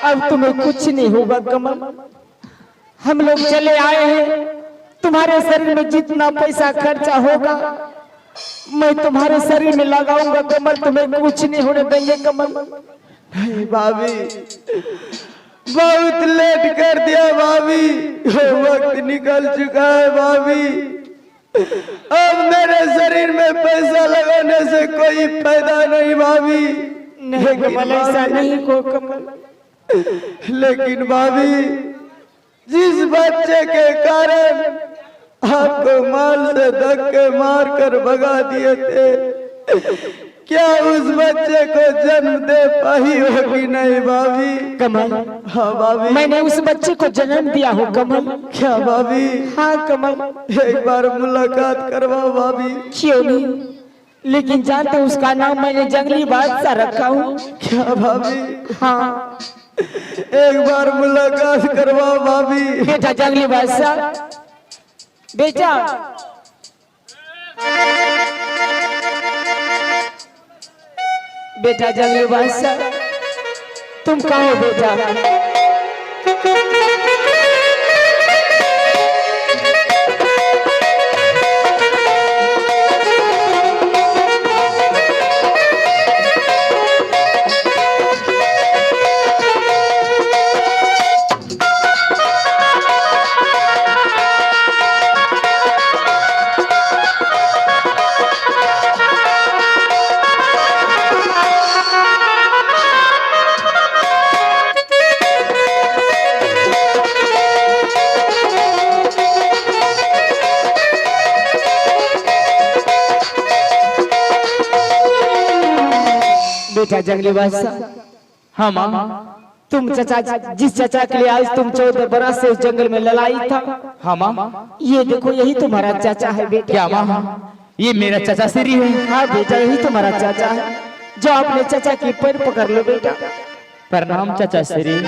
अब तुम्हें कुछ नहीं होगा कमल। हम लोग चले आए हैं, तुम्हारे शरीर में जितना पैसा खर्चा होगा मैं तुम्हारे शरीर में लगाऊंगा कमल, तुम्हें कुछ नहीं होने देंगे कमल। नहीं भाभी, बहुत लेट कर दिया भाभी, वक्त निकल चुका है भाभी। अब मेरे शरीर में पैसा लगाने से कोई फायदा नहीं भाभी। नहीं कमल, ऐसा नहीं को कमल। लेकिन भाभी, जिस बच्चे के कारण आपको माल से धक्के मार कर भगा दिए थे, क्या उस बच्चे को जन्म दे पाई होगी नहीं भाभी? कमल, हाँ भाभी, मैंने उस बच्चे को जन्म दिया हो कमल। क्या भाभी? हाँ कमल, एक बार मुलाकात करवाओ भाभी। क्यों नहीं, लेकिन जानते हो उसका नाम मैंने जंगली बादशाह रखा हूँ। क्या भाभी? हाँ एक बार मुलाकात करवाओ भाभी। बेटा जंगली बादशाह, बेटा बेटा जंगली बादशाह, तुम कहाँ हो बेटा? बेटा जंगली बादशाह, हाँ मामा, तुम चचा, जिस चचा के लिए आज तुम 14 बरस से उस जंगल में लड़ाई था, हाँ मामा, ये देखो यही तुम्हारा चाचा है बेटा। क्या मामा? ये मेरा चाचा श्री है। हाँ बेटा, यही तुम्हारा चाचा है। जो अपने चाचा की पैर पकड़ लो बेटा। प्रणाम चाचा श्री।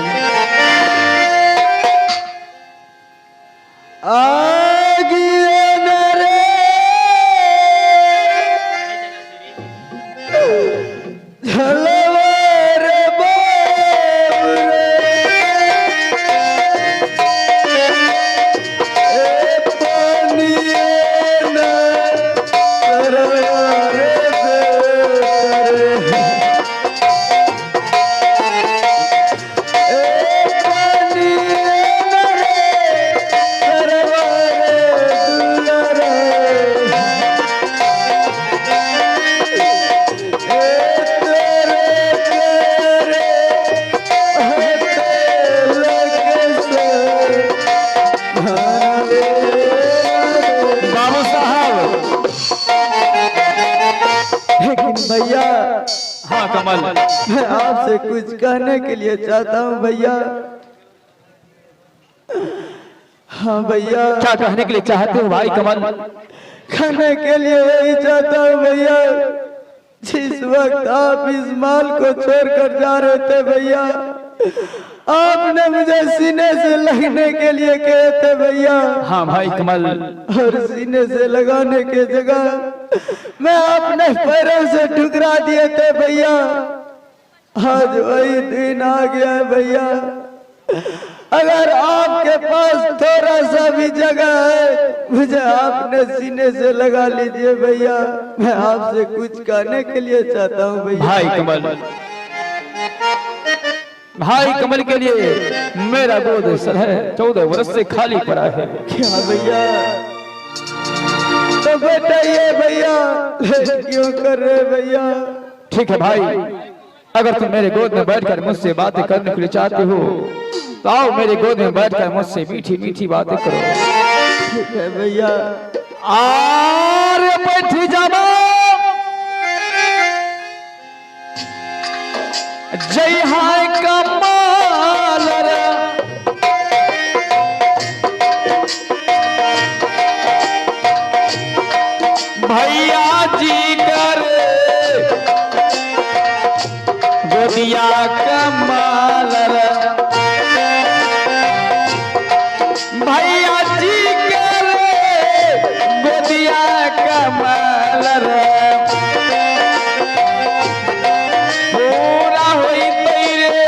भैया, हाँ कमल, मैं आपसे कुछ कहने के लिए चाहता हूँ भैया। हाँ भैया। क्या कहने के लिए चाहते हो भाई कमल? कहने के लिए यही चाहता हूँ भैया, जिस वक्त आप इस माल को छोड़कर जा रहे थे भैया, आपने मुझे सीने से लगने के लिए कहे थे भैया। हाँ भाई कमल। और सीने से लगाने के जगह मैं अपने पैरों से ठुकरा दिए थे भैया। आज वही दिन आ गया है भैया। अगर आपके पास थोड़ा सा भी जगह है, मुझे आपने सीने से लगा लीजिए भैया। मैं आपसे कुछ कहने के लिए चाहता हूँ भैया। भाई कमल, भाई कमल के लिए मेरा गोद है 14 वर्ष से खाली पड़ा है। क्या भैया? तो बताइए भैया, क्यों कर रहे भैया? ठीक है भाई, अगर तुम मेरे गोद में बैठकर मुझसे बातें करने के लिए चाहते हो तो आओ मेरे गोद में बैठकर मुझसे मीठी मीठी बातें करो। ठीक है भैया। आरे बैठ जाओ। जय हाय कमाल रे, भैया जी कर गोदिया कमाल रे, भैया जी कर गोदिया कमाल रे, पूरा होई तेरे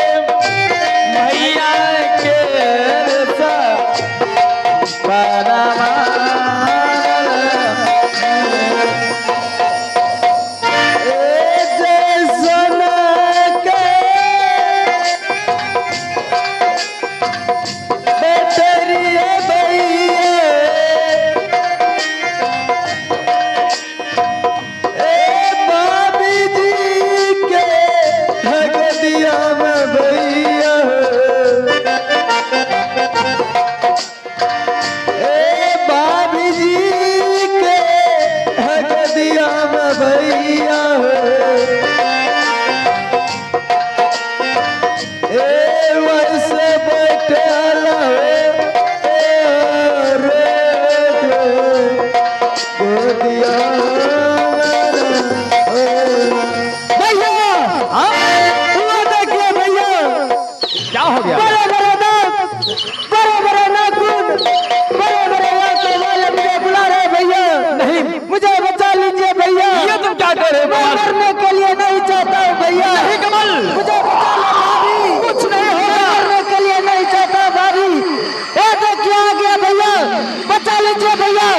वैसे बैठल गोदिया भैया वो देखिए भैया, क्या हो गया? बड़े बड़े दांत, बड़े बड़े नाखून, बड़े बड़े आंखें वाले मुझे बुला रहे भैया। नहीं, मुझे बचा लीजिए भैया। ये तुम क्या कर रहे हो? मैं मरने के लिए नहीं चाहता हूँ भैया। नहीं कमल, मुझे बचा लो भाभी। कुछ नहीं होगा। मरने के लिए नहीं चाहता भाभी। ये देखिए आ गया भैया, बचा लीजिए भैया।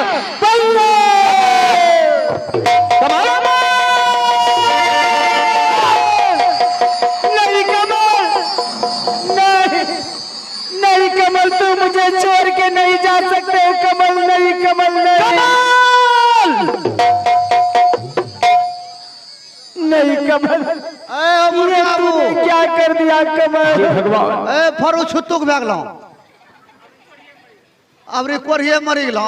भैया कमल, नहीं कमल, नहीं नहीं कमल, तू मुझे छोड़ के नहीं जा सकते कमल। नहीं कमल, नहीं कमल, ये तूने क्या कर दिया कमल? हे भगवान, ए फरू छुत्तुक भाग लो अब रे कोरिए मरी गेलो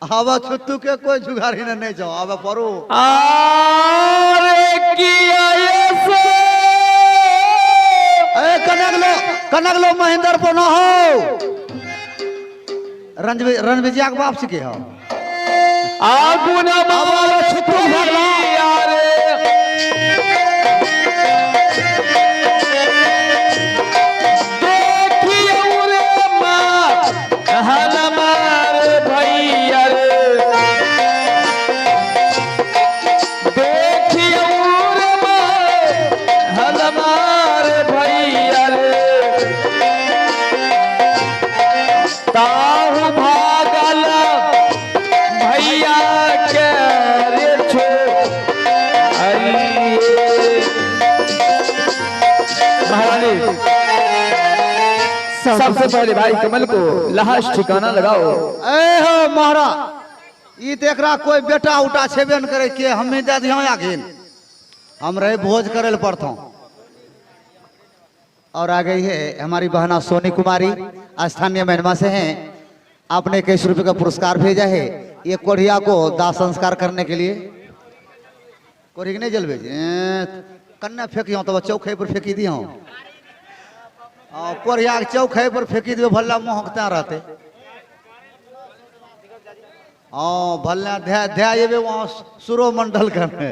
अब छुत्तू के कोई जुगारी न नहीं जाओ अब फरू अरे किया ऐसे ए कनक लो महेंद्र को न हो रणविजया के बाप से के हो आगू ना बाबा छुट्टू भागला यारे। देखिए उरे माँ हमारे भैया रे, देखिए उरे माँ हमारे भैया रे, ताहू भागल भैया के रे छो। महारानी, सबसे पहले भाई कमल को लाश ठिकाना लगाओ। ए हो महारा ई तो एकरा कोई बेटा उठा छेबे न करे के हमें दे दियो आखिर हम रहे भोज करे ले पड़तो। और आ गई है हमारी बहना सोनी कुमारी, स्थानीय महिमा से हैं। आपने 21 रुपए का पुरस्कार भेजा है ये कोढ़िया को दाह संस्कार करने के लिए। कोढ़ी के नहीं जलवे कन्या फेंकी हो तो चौखे पर फेंकी दी हो कोढ़िया के चौखे पर फेंकी दियो भल्ला मोहकता रहते। भल्ला ध्या ये वहाँ सुरो मंडल करने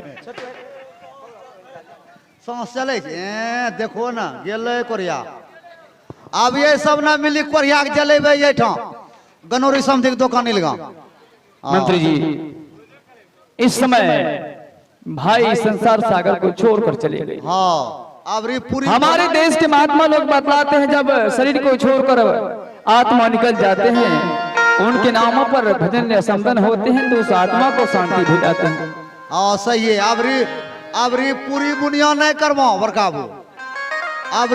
सांस चले देखो ना गेले कोरिया। अब ये सब ना मिली कोरिया के जलेबे ये गनौरी समझे दुकान लगा। मंत्री जी, इस समय भाई संसार सागर को छोड़कर चले गए। हाँ अब री पूरी हमारे देश के महात्मा लोग बतलाते हैं जब शरीर को छोड़कर आत्मा निकल जाते हैं, उनके नामों पर भजन या संबंध होते हैं तो उस आत्मा को शांति भी जाते हैं। हाँ सही है। अब री पूरी बुनिया नहीं करवा बरकाबू अब